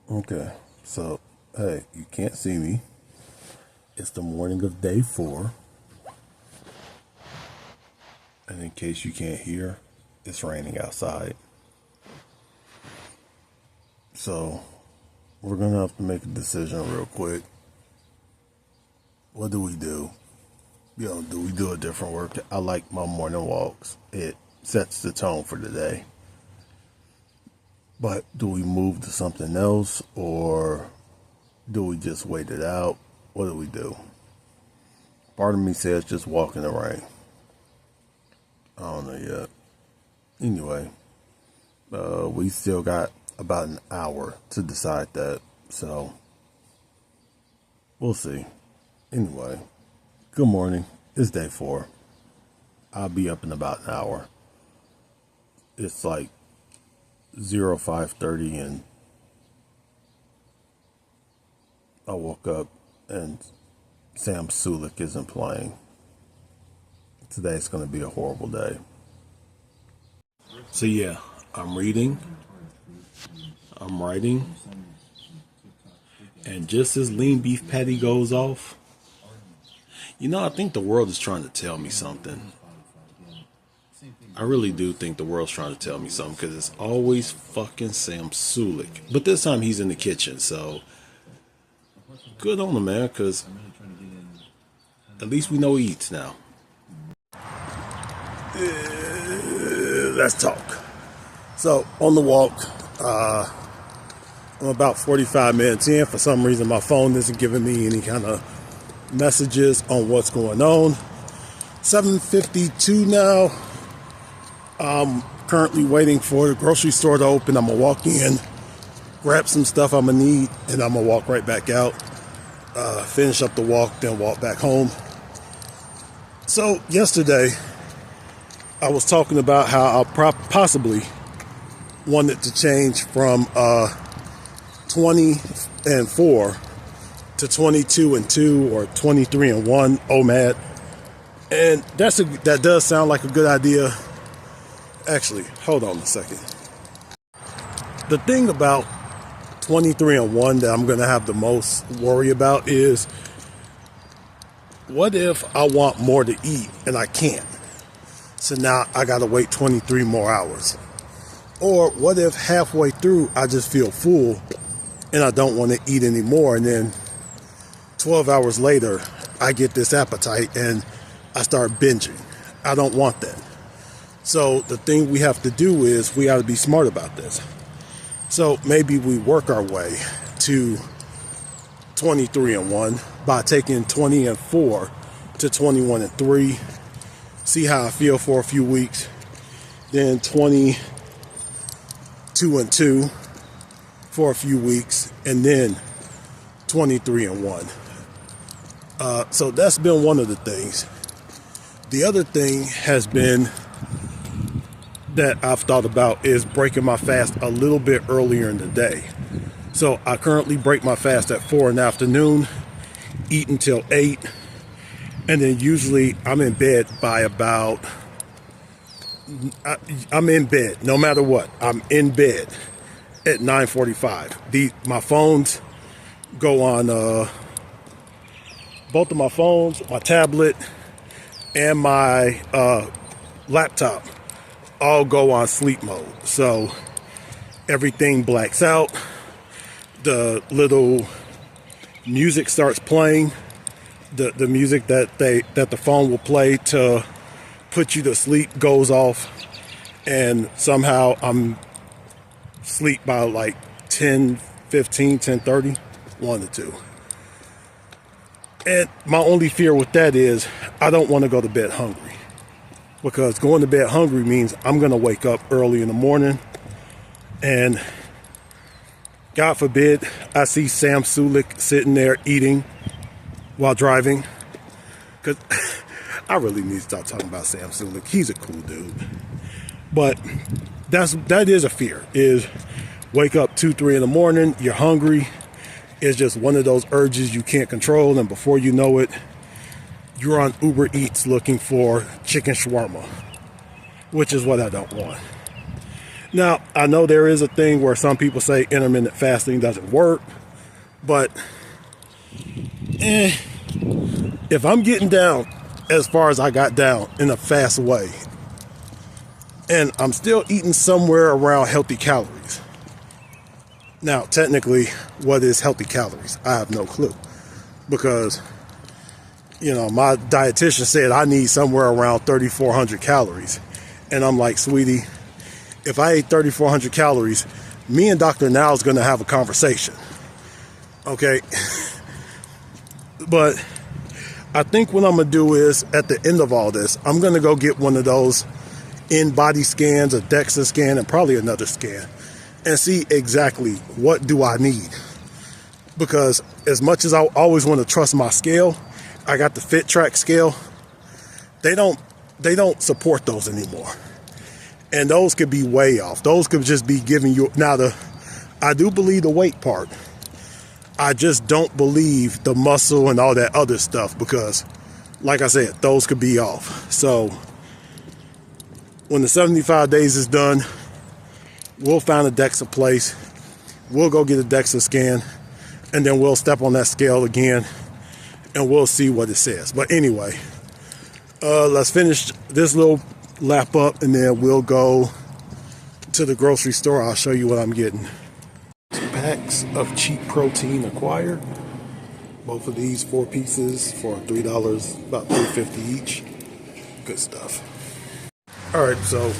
Okay, so hey, you can't see me. It's the morning of day 4, and in case you can't hear, it's raining outside. So we're gonna have to make a decision real quick. What do we do? Do we do a different work? I like my morning walks. It sets the tone for the day. But do we move to something else, or do we just wait it out? What do we do? Part of me says just walk in the rain. I don't know yet. Anyway, we still got about an hour to decide that, so we'll see. Anyway, good morning. It's day 4. I'll be up in about an hour. It's like 05:30, and I woke up and Sam Sulik isn't playing. Today's going to be a horrible day. So yeah, I'm reading, I'm writing, and just as lean beef patty goes off, I think the world is trying to tell me something. I really do think the world's trying to tell me something, because it's always fucking Sam Sulik. But this time he's in the kitchen, so good on him, man, because at least we know he eats now. Let's talk. So, on the walk, I'm about 45 minutes in. For some reason, my phone isn't giving me any kind of messages on what's going on. 7:52 now. I'm currently waiting for the grocery store to open. I'm going to walk in, grab some stuff I'm going to need, and I'm going to walk right back out. Finish up the walk, then walk back home. So, yesterday, I was talking about how I possibly wanted to change from 20-4 to 22-2 or 23-1 OMAD. And that does sound like a good idea. Actually, hold on a second. The thing about 23-1 that I'm going to have the most worry about is, what if I want more to eat and I can't? So now I got to wait 23 more hours. Or what if halfway through I just feel full and I don't want to eat anymore, and then 12 hours later I get this appetite and I start binging? I don't want that. So the thing we have to do is we got to be smart about this. So maybe we work our way to 23-1 by taking 20-4 to 21-3. See how I feel for a few weeks. Then 22-2 for a few weeks, and then 23-1. So that's been one of the things. The other thing has been that I've thought about is breaking my fast a little bit earlier in the day. So I currently break my fast at 4 in the afternoon, eat until 8, and then usually I'm in bed by about, I'm in bed no matter what. I'm in bed at 9:45. My phones go on, both of my phones, my tablet, and my laptop all go on sleep mode. So everything blacks out. The little music starts playing. The music that the phone will play to put you to sleep goes off, and somehow I'm asleep by like 10:15, 10:30, 1 to 2. And my only fear with that is I don't want to go to bed hungry, because going to bed hungry means I'm going to wake up early in the morning, and God forbid I see Sam Sulik sitting there eating while driving. Because I really need to stop talking about Sam Sulik. He's a cool dude. But that is a fear, is wake up 2-3 in the morning, you're hungry. It's just one of those urges you can't control, and before you know it, you're on Uber Eats looking for chicken shawarma, which is what I don't want. Now, I know there is a thing where some people say intermittent fasting doesn't work, but if I'm getting down as far as I got down in a fast way, and I'm still eating somewhere around healthy calories. Now, technically, what is healthy calories? I have no clue, because my dietitian said I need somewhere around 3,400 calories. And I'm like, sweetie, if I ate 3,400 calories, me and Dr. Now is going to have a conversation. Okay. But I think what I'm going to do is, at the end of all this, I'm going to go get one of those in-body scans, a DEXA scan, and probably another scan, and see exactly what do I need. Because as much as I always want to trust my scale, I got the Fit Track scale. They don't support those anymore. And those could be way off. Those could just be giving you, I do believe the weight part. I just don't believe the muscle and all that other stuff, because like I said, those could be off. So when the 75 days is done, we'll find a DEXA place. We'll go get a DEXA scan, and then we'll step on that scale again, and we'll see what it says. But anyway, let's finish this little lap up, and then we'll go to the grocery store. I'll show you what I'm getting. 2 packs of cheap protein acquired. Both of these 4 pieces for $3, about $3.50 each. Good stuff. All right, so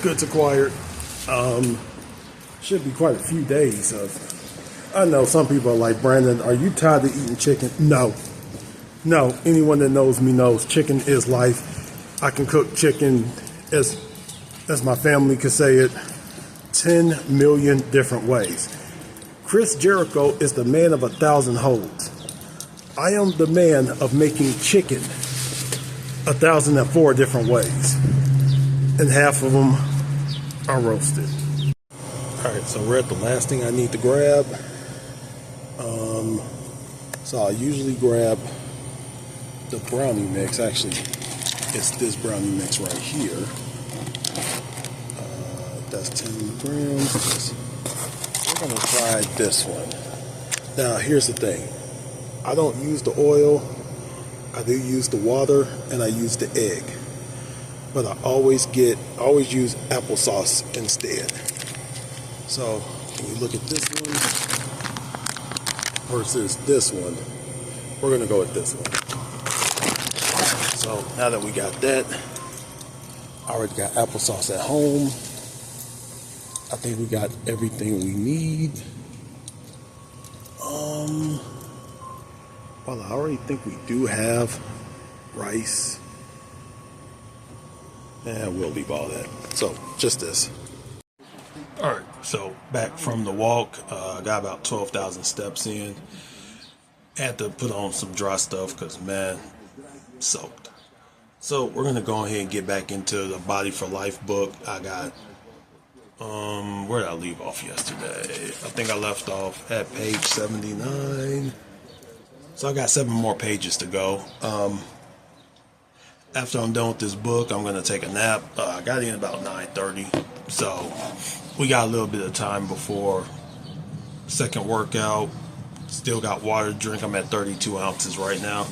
goods acquired. Should be quite a few days of. I know some people are like, Brandon, are you tired of eating chicken? No. Anyone that knows me knows chicken is life. I can cook chicken, as my family could say it, 10 million different ways. Chris Jericho is the man of 1,000 holds. I am the man of making chicken 1,004 different ways, and half of them are roasted. All right, so we're at the last thing I need to grab. So I usually grab the brownie mix. Actually, it's this brownie mix right here. That's 10 grams. We're gonna try this one. Now, here's the thing. I don't use the oil. I do use the water, and I use the egg. But I always use applesauce instead. So when you look at this one versus this one, we're gonna go with this one. So now that we got that, I already got applesauce at home. I think we got everything we need. Well, I already think we do have rice. And we'll leave all that. So just this. All right, so back from the walk, I got about 12,000 steps in. Had to put on some dry stuff because, man, soaked. So we're gonna go ahead and get back into the Body for Life book. I got, where did I leave off yesterday? I think I left off at page 79. So I got 7 more pages to go. After I'm done with this book, I'm gonna take a nap. I got in about 9:30, so we got a little bit of time before second workout. Still got water to drink. I'm at 32 ounces right now.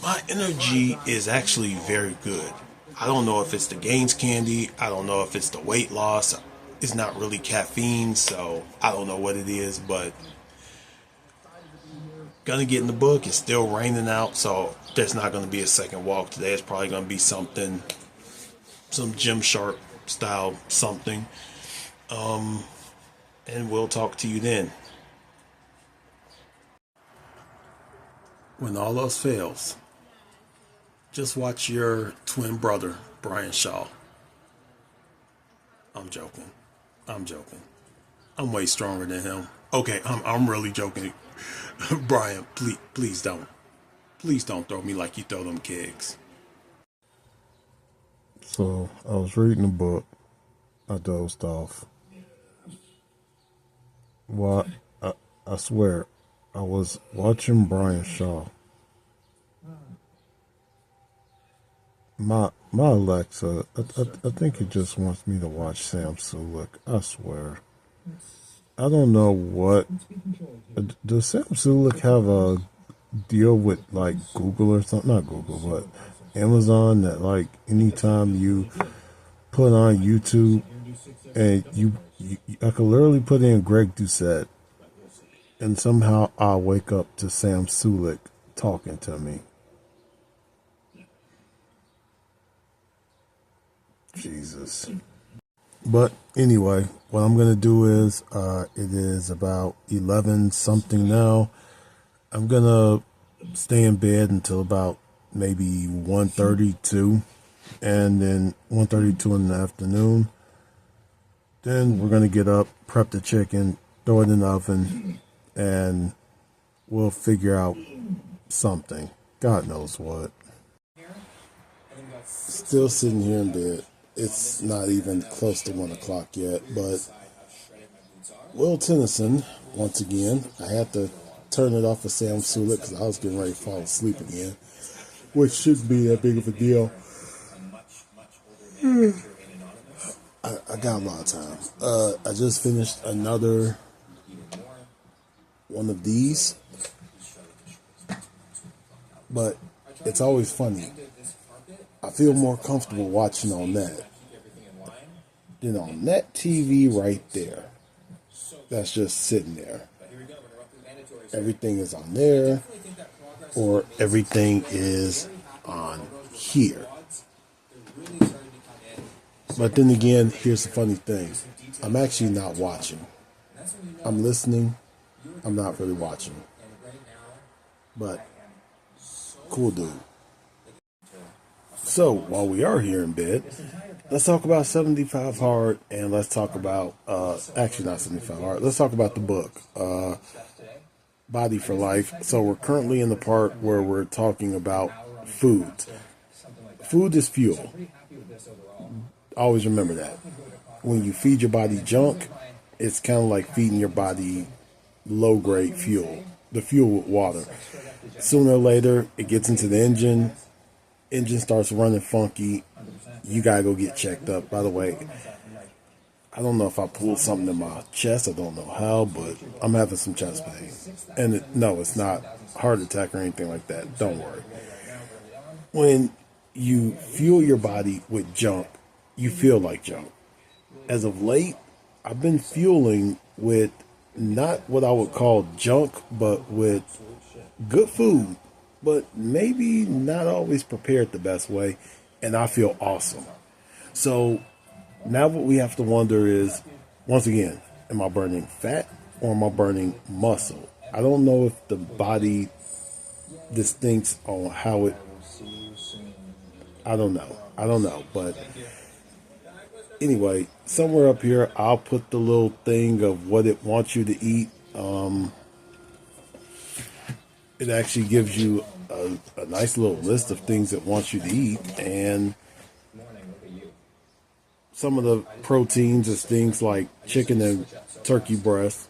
My energy is actually very good. I don't know if it's the Gains candy. I don't know if it's the weight loss. It's not really caffeine, so I don't know what it is, but gonna get in the book. It's still raining out, so there's not gonna be a second walk today. It's probably gonna be something, some Gymshark style something. And we'll talk to you then. When all else fails, just watch your twin brother, Brian Shaw. I'm joking. I'm way stronger than him. Okay, I'm really joking. Brian, please don't. Please don't throw me like you throw them kegs. So, I was reading a book. I dozed off. Well, I swear, I was watching Brian Shaw. My Alexa, I think it just wants me to watch Sam Sulek. I swear. I don't know what. Does Sam Sulek have a deal with like Google or something? Not Google, but Amazon that like anytime you put on YouTube and I could literally put in Greg Doucette and somehow I'll wake up to Sam Sulek talking to me. Jesus. But anyway, what I'm gonna do is it is about 11 something now. I'm gonna stay in bed until about maybe 1:32, and then 1:32 in the afternoon. Then we're gonna get up, prep the chicken, throw it in the oven, and we'll figure out something. God knows what. Still sitting here in bed. It's not even close to 1 o'clock yet, but Will Tennyson, once again, I had to turn it off for Sam Sulek because I was getting ready to fall asleep again, which shouldn't be that big of a deal. I got a lot of time. I just finished another one of these, but it's always funny. I feel more comfortable watching on that than on that TV right there. That's just sitting there. Everything is on there, or everything is on here. But then again, here's the funny thing. I'm actually not watching. I'm listening. I'm not really watching. But, cool dude. So, while we are here in bed, let's talk about 75 Hard, and let's talk about, actually not 75 Hard, let's talk about the book, Body for Life. So we're currently in the part where we're talking about food. Food is fuel. Always remember that. When you feed your body junk, it's kind of like feeding your body low-grade fuel, the fuel with water. Sooner or later, it gets into the engine starts running funky, you gotta go get checked up. By the way, I don't know if I pulled something in my chest, I don't know how, but I'm having some chest pain. And no, it's not heart attack or anything like that, don't worry. When you fuel your body with junk, you feel like junk. As of late, I've been fueling with not what I would call junk, but with good food, but maybe not always prepared the best way, and I feel awesome. So now what we have to wonder is, once again, am I burning fat or am I burning muscle? I don't know if the body distincts on how it, I don't know, but anyway, somewhere up here, I'll put the little thing of what it wants you to eat. It actually gives you a nice little list of things it wants you to eat, and some of the proteins is things like chicken and turkey breast,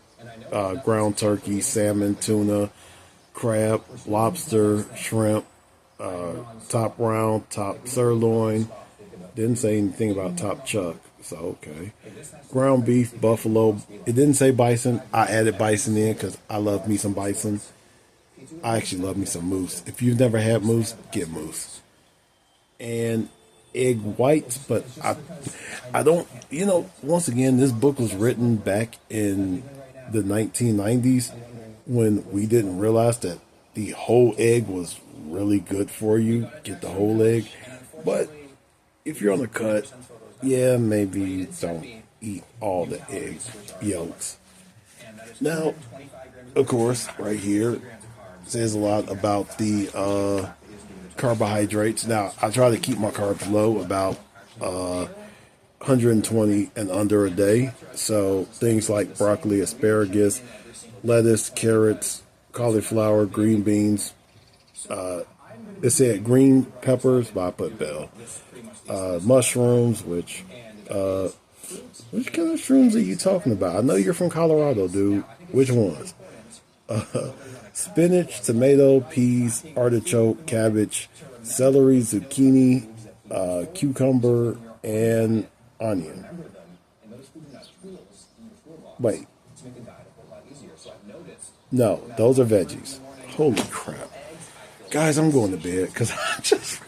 ground turkey, salmon, tuna, crab, lobster, shrimp, top round, top sirloin. Didn't say anything about top chuck, so okay. Ground beef, buffalo. It didn't say bison. I added bison in because I love me some bison. I actually love me some moose. If you've never had moose, get moose. And egg whites, but I don't, once again, this book was written back in the 1990s when we didn't realize that the whole egg was really good for you. Get the whole egg. But if you're on the cut, yeah, maybe don't eat all the egg yolks. Now, of course, right here, says a lot about the carbohydrates. Now, I try to keep my carbs low, about 120 and under a day. So things like broccoli, asparagus, lettuce, carrots, cauliflower, green beans. It said green peppers, but I put bell. Mushrooms, which kind of shrooms are you talking about? I know you're from Colorado, dude. Which ones? Spinach, tomato, peas, artichoke, cabbage, celery, zucchini, cucumber, and onion. Wait. No, those are veggies. Holy crap. Guys, I'm going to bed because I just...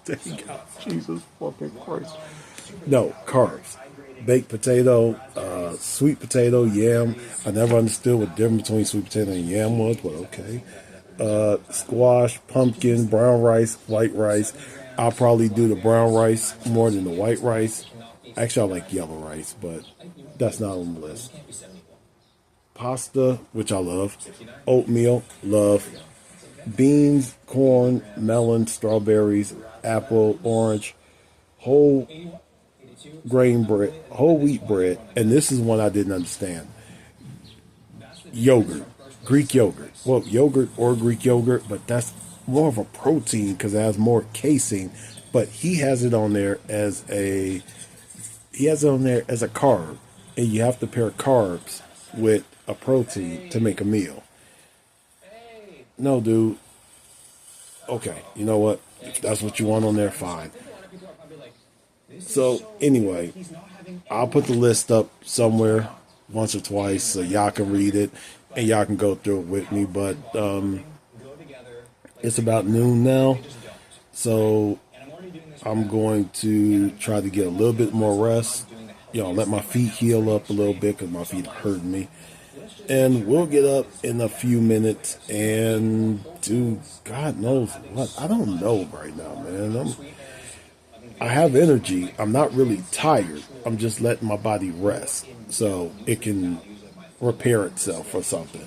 Dang God, Jesus fucking Christ. No, carbs. Baked potato, sweet potato, yam. I never understood what the difference between sweet potato and yam was, but okay. Squash, pumpkin, brown rice, white rice. I'll probably do the brown rice more than the white rice. Actually, I like yellow rice, but that's not on the list. Pasta, which I love. Oatmeal, love. Beans, corn, melon, strawberries, apple, orange, whole grain bread, whole wheat bread, and this is one I didn't understand. Yogurt, Greek yogurt. Well, yogurt or Greek yogurt, but that's more of a protein because it has more casein. But he has it on there as a carb, and you have to pair carbs with a protein to make a meal. No, dude. Okay, you know what? If that's what you want on there, fine. So, anyway, I'll put the list up somewhere once or twice so y'all can read it and y'all can go through it with me. But it's about noon now, so I'm going to try to get a little bit more rest. Let my feet heal up a little bit because my feet are hurting me. And we'll get up in a few minutes and do God knows what. I don't know right now, man. I have energy. I'm not really tired. I'm just letting my body rest so it can repair itself or something.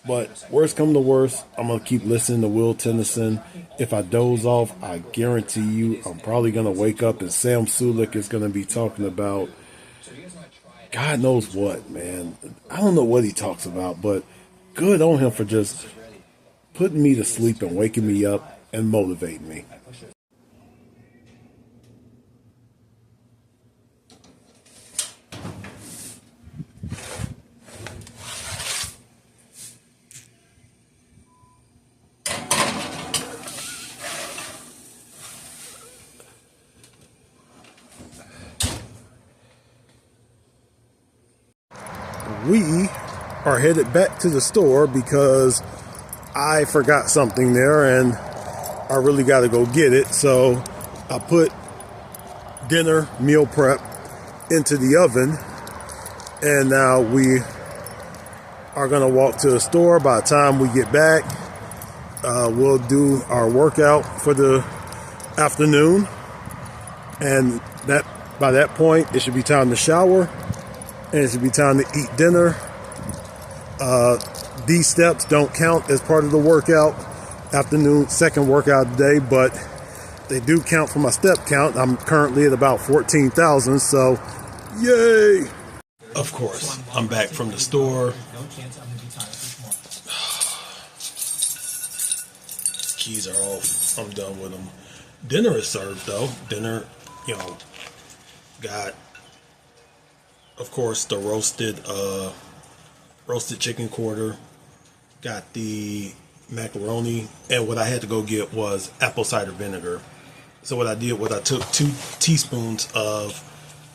But worst come to worst, I'm going to keep listening to Will Tennyson. If I doze off, I guarantee you I'm probably going to wake up and Sam Sulek is going to be talking about God knows what, man. I don't know what he talks about, but good on him for just putting me to sleep and waking me up and motivating me. We are headed back to the store because I forgot something there and I really got to go get it. So I put dinner meal prep into the oven and now we are going to walk to the store. By the time we get back, we'll do our workout for the afternoon, and that by that point it should be time to shower. And it should be time to eat dinner. These steps don't count as part of the workout, afternoon, second workout of the day, but they do count for my step count. I'm currently at about 14,000, so yay! Of course, I'm back from the store. Keys are off. I'm done with them. Dinner is served, though. Dinner, got... Of course, the roasted chicken quarter, got the macaroni, and what I had to go get was apple cider vinegar. So what I did was I took 2 teaspoons of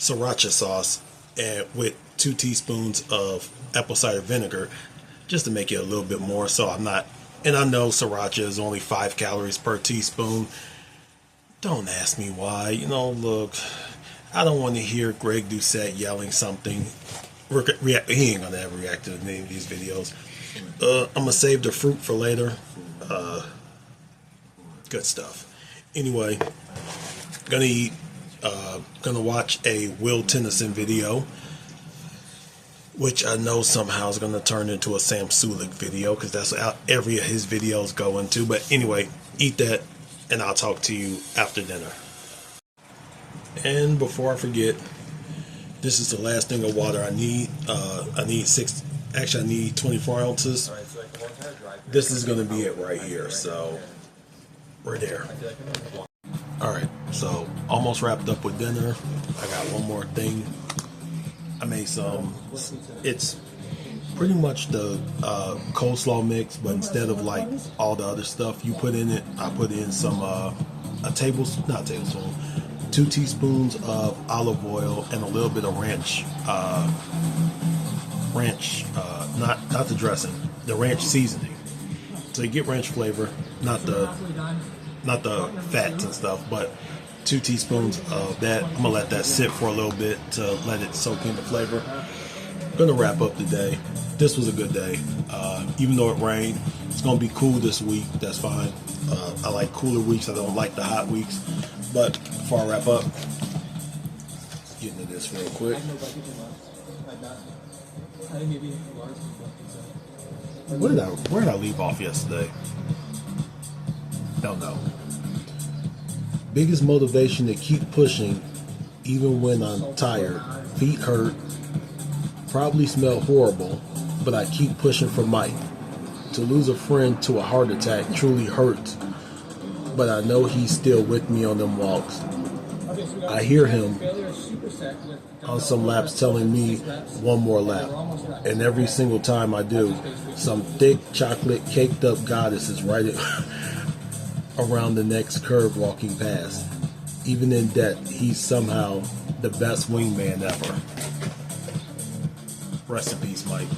sriracha sauce and with 2 teaspoons of apple cider vinegar, just to make it a little bit more. So I'm not, and I know sriracha is only 5 calories per teaspoon. Don't ask me why. Look. I don't want to hear Greg Doucette yelling something. He ain't gonna ever react to any of these videos. I'm gonna save the fruit for later. Good stuff. Anyway, gonna watch a Will Tennyson video, which I know somehow is gonna turn into a Sam Sulek video because that's how every of his videos go into. But anyway, eat that, and I'll talk to you after dinner. And before I forget, this is the last thing of water I need. I need 24 ounces. This is going to be it right here. So, we're there. Alright, so almost wrapped up with dinner. I got one more thing. I made some, it's pretty much the coleslaw mix, but instead of like all the other stuff you put in it, I put in some 2 teaspoons of olive oil and a little bit of ranch, not the dressing, the ranch seasoning. So you get ranch flavor, not the fats and stuff, but 2 teaspoons of that. I'm gonna let that sit for a little bit to let it soak in the flavor. I'm gonna wrap up the day. This was a good day, even though it rained. It's gonna be cool this week. That's fine. I like cooler weeks. I don't like the hot weeks. But before I wrap up, get into this real quick. Where did I leave off yesterday? Don't know. Biggest motivation to keep pushing, even when I'm tired. Feet hurt. Probably smell horrible, but I keep pushing for Mike. To lose a friend to a heart attack truly hurts, but I know he's still with me on them walks. I hear him on some laps telling me one more lap, and every single time I do, some thick chocolate caked up goddess is right around the next curve walking past. Even in debt, he's somehow the best wingman ever. Rest in peace, Mike.